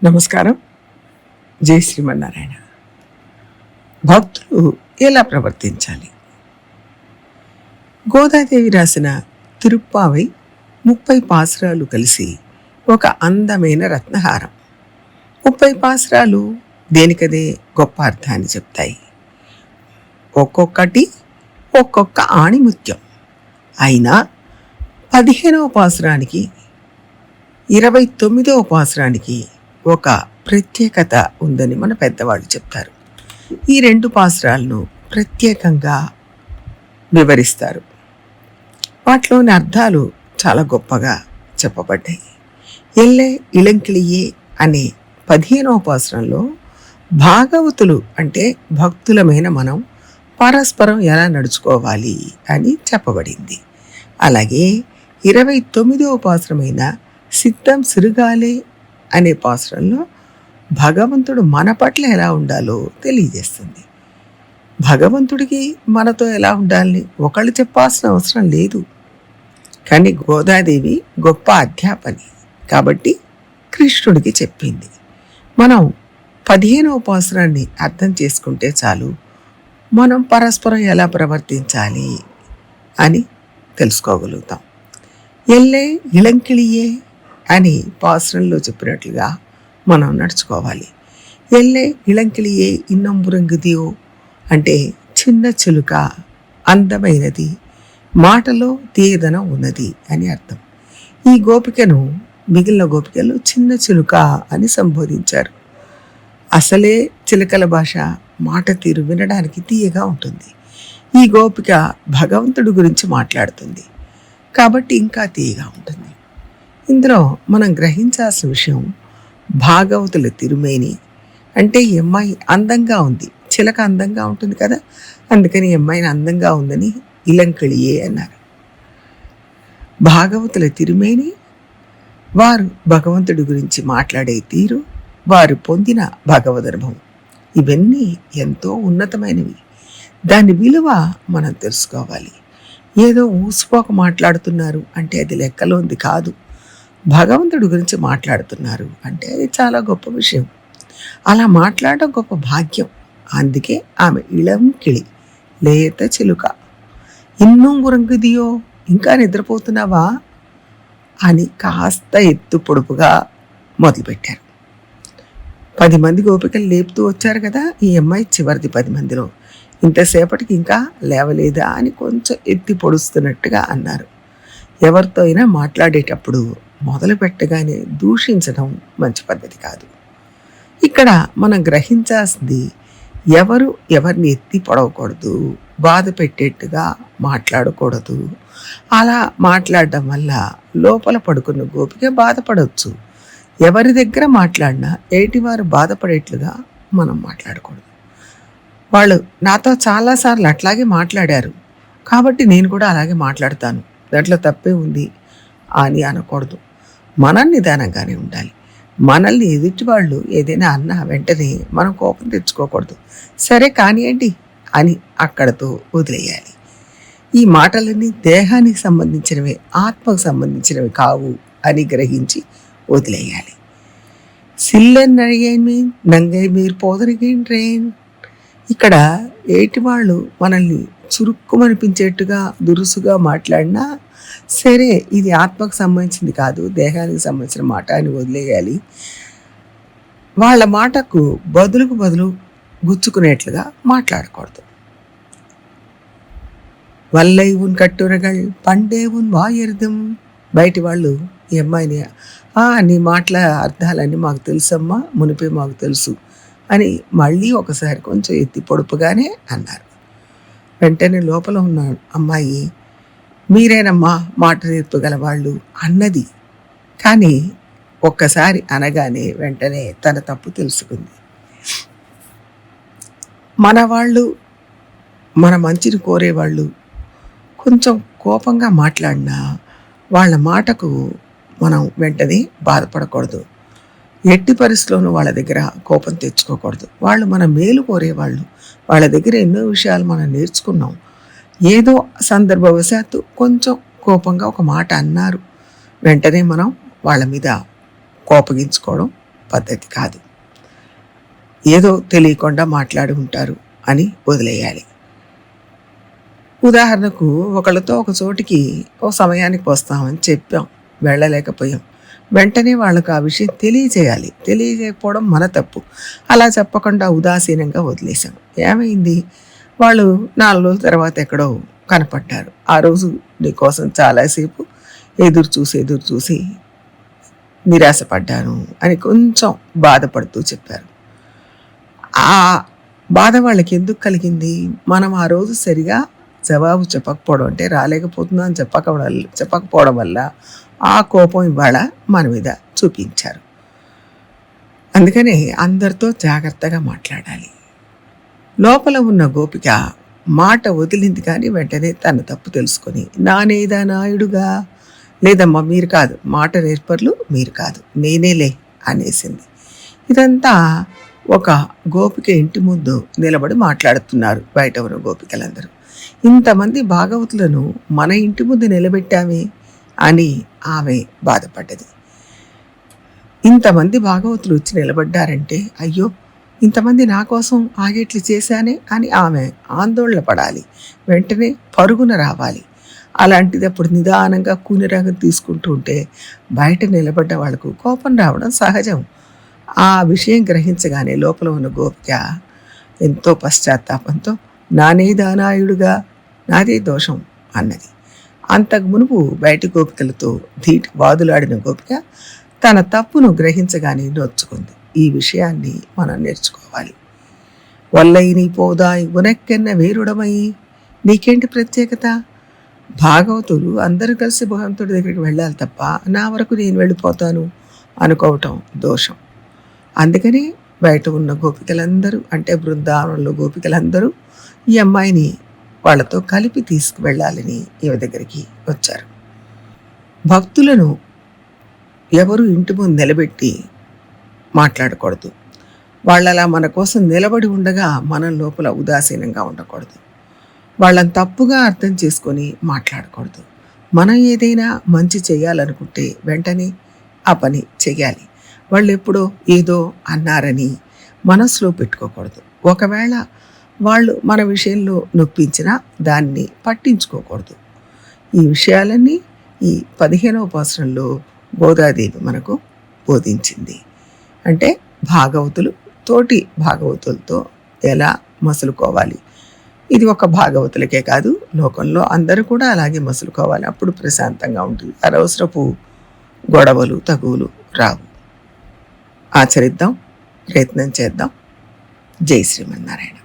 నమస్కారం. జై శ్రీమన్నారాయణ. భక్తులు ఎలా ప్రవర్తించాలి? గోదాదేవి రాసిన తిరుప్పావై 30 పాసురాలు కలిసి ఒక అందమైన రత్నహారం. 30 పాసురాలు దేనికదే గొప్ప అర్థాన్ని చెప్తాయి. ఒక్కొక్కటి ఒక్కొక్క ఆణిముత్యం. అయినా 15వ పాసురానికి 29వ పాసురానికి ఒక ప్రత్యేకత ఉందని మన పెద్దవాళ్ళు చెప్తారు. ఈ 2 పాసురాలను ప్రత్యేకంగా వివరిస్తారు. వాటిలోని అర్థాలు చాలా గొప్పగా చెప్పబడ్డాయి. ఎల్లే ఇళంకిళియే అనే 15వ పాసురంలో భాగవతులు అంటే భక్తులమైన మనం పరస్పరం ఎలా నడుచుకోవాలి అని చెప్పబడింది. అలాగే 29వ పాసురమైన సిద్ధం సిరుగాలే అనే పాసురంలో భగవంతుడు మన పట్ల ఎలా ఉండాలో తెలియజేస్తుంది. భగవంతుడికి మనతో ఎలా ఉండాలని ఒకళ్ళు చెప్పాల్సిన అవసరం లేదు. కానీ గోదాదేవి గొప్ప అధ్యాపని కాబట్టి కృష్ణుడికి చెప్పింది. మనం 15వ పాసురాన్ని అర్థం చేసుకుంటే చాలు, మనం పరస్పరం ఎలా ప్రవర్తించాలి అని తెలుసుకోగలుగుతాం. ఎల్లే ఇళంకిళియే అని పాసురంలో చెప్పినట్లుగా మనం నడుచుకోవాలి. ఎల్లే ఇళంకిళియే ఇన్నంబురంగిదియో అంటే చిన్న చిలుక, అందమైనది, మాటలో తీయదనం ఉన్నది అని అర్థం. ఈ గోపికను మిగిలిన గోపికలు చిన్న చిలుక అని సంబోధించారు. అసలే చిలుకల భాష, మాట తీరు వినడానికి తీయగా ఉంటుంది. ఈ గోపిక భగవంతుడి గురించి మాట్లాడుతుంది కాబట్టి ఇంకా తీయగా ఉంటుంది. ఇందులో మనం గ్రహించాల్సిన విషయం, భాగవతుల తిరుమేని అంటే ఈ అమ్మాయి అందంగా ఉంది. చిలక అందంగా ఉంటుంది కదా, అందుకని ఈ అమ్మాయిని అందంగా ఉందని ఇళంకిళియే అన్నారు. భాగవతుల తిరుమేని, వారు భగవంతుడి గురించి మాట్లాడే తీరు, వారు పొందిన భగవదనుభవం, ఇవన్నీ ఎంతో ఉన్నతమైనవి. దాని విలువ మనం తెలుసుకోవాలి. ఏదో ఊసిపోక మాట్లాడుతున్నారు అంటే అది లెక్కలోంది కాదు. భగవంతుడి గురించి మాట్లాడుతున్నారు అంటే అది చాలా గొప్ప విషయం. అలా మాట్లాడడం గొప్ప భాగ్యం. అందుకే ఆమె ఇళం కిళి, లేత చిలుక. ఇన్నూ ఉరంగిదియో, ఇంకా నిద్రపోతున్నావా అని కాస్త ఎత్తు పొడుపుగా మొదలుపెట్టారు. 10 మంది గోపికలు లేపుతూ వచ్చారు కదా, ఈ అమ్మాయి చివరిది 10 మందిలో. ఇంతసేపటికి ఇంకా లేవలేదా అని కొంచెం ఎత్తి పొడుస్తున్నట్టుగా అన్నారు. ఎవరితో అయినా మాట్లాడేటప్పుడు మొదలు పెట్టగానే దూషించడం మంచి పద్ధతి కాదు. ఇక్కడ మనం గ్రహించాల్సింది, ఎవరు ఎవరిని ఎత్తి పొడవకూడదు, బాధ పెట్టేట్టుగా మాట్లాడకూడదు. అలా మాట్లాడడం వల్ల లోపల పడుకున్న గోపిక బాధపడవచ్చు. ఎవరి దగ్గర మాట్లాడినా ఏటివారు బాధపడేట్లుగా మనం మాట్లాడకూడదు. వాళ్ళు నాతో చాలాసార్లు అట్లాగే మాట్లాడారు కాబట్టి నేను కూడా అలాగే మాట్లాడతాను, దాంట్లో తప్పే ఉంది అని అనకూడదు. మనం నిదానంగానే ఉండాలి. మనల్ని ఎదుటి వాళ్ళు ఏదైనా అన్నా వెంటనే మనం కోపం తెచ్చుకోకూడదు. సరే కానివ్వండి అని అక్కడతో వదిలేయాలి. ఈ మాటలన్నీ దేహానికి సంబంధించినవి, ఆత్మకు సంబంధించినవి కావు అని గ్రహించి వదిలేయాలి. సిల్లెన్ అడిగేమి నంగై మీరు పోదరిగేంట్రేన్. ఇక్కడ ఏటి వాళ్ళు మనల్ని చురుక్కుమనిపించేట్టుగా దురుసుగా మాట్లాడినా సరే, ఇది ఆత్మకు సంబంధించింది కాదు, దేహానికి సంబంధించిన మాట అని వదిలేయాలి. వాళ్ళ మాటకు బదులుకు బదులు గుచ్చుకునేట్లుగా మాట్లాడకూడదు. వల్లై ఉన్ కట్టురగల్ పండే ఉన్ వాయర్థం. బయటి వాళ్ళు ఈ అమ్మాయిని నీ మాటల అర్థాలన్నీ మాకు తెలుసమ్మా, మునిపే మాకు తెలుసు అని మళ్ళీ ఒకసారి కొంచెం ఎత్తి పొడుపుగానే అన్నారు. వెంటనే లోపల ఉన్న అమ్మాయి, మీరేనమ్మా మాట నేర్పగల వాళ్ళు అన్నది. కానీ ఒక్కసారి అనగానే వెంటనే తన తప్పు తెలుసుకుంది. మన వాళ్ళు, మన మంచిని కోరేవాళ్ళు కొంచెం కోపంగా మాట్లాడినా వాళ్ళ మాటకు మనం వెంటనే బాధపడకూడదు. ఎట్టి పరిస్థితుల్లోనూ వాళ్ళ దగ్గర కోపం తెచ్చుకోకూడదు. వాళ్ళు మన మేలు కోరేవాళ్ళు. వాళ్ళ దగ్గర ఎన్నో విషయాలు మనం నేర్చుకున్నాం. ఏదో సందర్భవశాత్తు కొంచెం కోపంగా ఒక మాట అన్నారు, వెంటనే మనం వాళ్ళ మీద కోపగించుకోవడం పద్ధతి కాదు. ఏదో తెలియకుండా మాట్లాడి ఉంటారు అని వదిలేయాలి. ఉదాహరణకు ఒకళ్ళతో ఒక చోటికి ఓ సమయానికి వస్తామని చెప్పాం, వెళ్ళలేకపోయాం. వెంటనే వాళ్ళకు ఆ విషయం తెలియజేయాలి. తెలియజేయకపోవడం మన తప్పు. అలా చెప్పకుండా ఉదాసీనంగా వదిలేసాం. ఏమైంది? వాళ్ళు 4 రోజుల తర్వాత ఎక్కడో కనపడ్డారు. ఆ రోజు నీకోసం చాలాసేపు ఎదురు చూసి నిరాశపడ్డాను అని కొంచెం బాధపడుతూ చెప్పారు. ఆ బాధ వాళ్ళకి ఎందుకు కలిగింది? మనం ఆ రోజు సరిగా జవాబు చెప్పకపోవడం, అంటే రాలేకపోతున్నా అని చెప్పకపోవడం వల్ల ఆ కోపం ఇవాళ మన మీద చూపించారు. అందుకనే అందరితో జాగ్రత్తగా మాట్లాడాలి. లోపల ఉన్న గోపిక మాట వదిలింది, కానీ వెంటనే తన తప్పు తెలుసుకొని నానేదా నాయుడుగా, లేదమ్మా మీరు కాదు, మాట నేర్పర్లు మీరు కాదు, నేనేలే అనేసింది. ఇదంతా ఒక గోపిక ఇంటి ముందు నిలబడి మాట్లాడుతున్నారు బయట ఉన్న గోపికలందరూ. ఇంతమంది భాగవతులను మన ఇంటి ముందు నిలబెట్టామే అని ఆమె బాధపడ్డది. ఇంతమంది భాగవతులు వచ్చి నిలబడ్డారంటే అయ్యో ఇంతమంది నా కోసం ఆగేట్లు చేశానే అని ఆమె ఆందోళన పడాలి. వెంటనే పరుగున రావాలి. అలాంటిది అప్పుడు నిదానంగా కూనిరాగం తీసుకుంటూ ఉంటే బయట నిలబడ్డ వాళ్లకు కోపం రావడం సహజం. ఆ విషయం గ్రహించగానే లోపల ఉన్న గోపిక ఎంతో పశ్చాత్తాపంతో నానేదానాయుడుగా నాదే దోషం అన్నది. అంతకు మునుపు బయటి గోపికలతో వాదులాడిన గోపిక తన తప్పును గ్రహించగానే నొచ్చుకుంది. ఈ విషయాన్ని మనం నేర్చుకోవాలి. వల్లై నీ పోదాయ్ ఉనక్కెన్న వేరుడమై, నీకేంటి ప్రత్యేకత? భాగవతులు అందరూ కలిసి భగవంతుడి దగ్గరికి వెళ్ళాలి తప్ప నా వరకు నేను వెళ్ళిపోతాను అనుకోవటం దోషం. అందుకని బయట ఉన్న గోపికలందరూ, అంటే బృందావనంలో గోపికలందరూ ఈ అమ్మాయిని వాళ్ళతో కలిపి తీసుకువెళ్ళాలని ఈమె దగ్గరికి వచ్చారు. భక్తులను ఎవరు ఇంటి ముందు నిలబెట్టి మాట్లాడకూడదు. వాళ్ళలా మన కోసం నిలబడి ఉండగా మనం లోపల ఉదాసీనంగా ఉండకూడదు. వాళ్ళని తప్పుగా అర్థం చేసుకొని మాట్లాడకూడదు. మనం ఏదైనా మంచి చేయాలనుకుంటే వెంటనే ఆ పని చెయ్యాలి. వాళ్ళు ఎప్పుడో ఏదో అన్నారని మనసులో పెట్టుకోకూడదు. ఒకవేళ వాళ్ళు మన విషయంలో నొప్పించినా దాన్ని పట్టించుకోకూడదు. ఈ విషయాలన్నీ ఈ 15వ వచనంలో గోదాదేవి మనకు బోధించింది. అంటే భాగవతులు తోటి భాగవతులతో ఎలా మసులుకోవాలి. ఇది ఒక భాగవతులకే కాదు, లోకంలో అందరూ కూడా అలాగే మసులుకోవాలి. అప్పుడు ప్రశాంతంగా ఉంటుంది. అనవసరపు గొడవలు తగువులు రావు. ఆచరిద్దాం, ప్రయత్నం చేద్దాం. జై శ్రీమన్నారాయణ.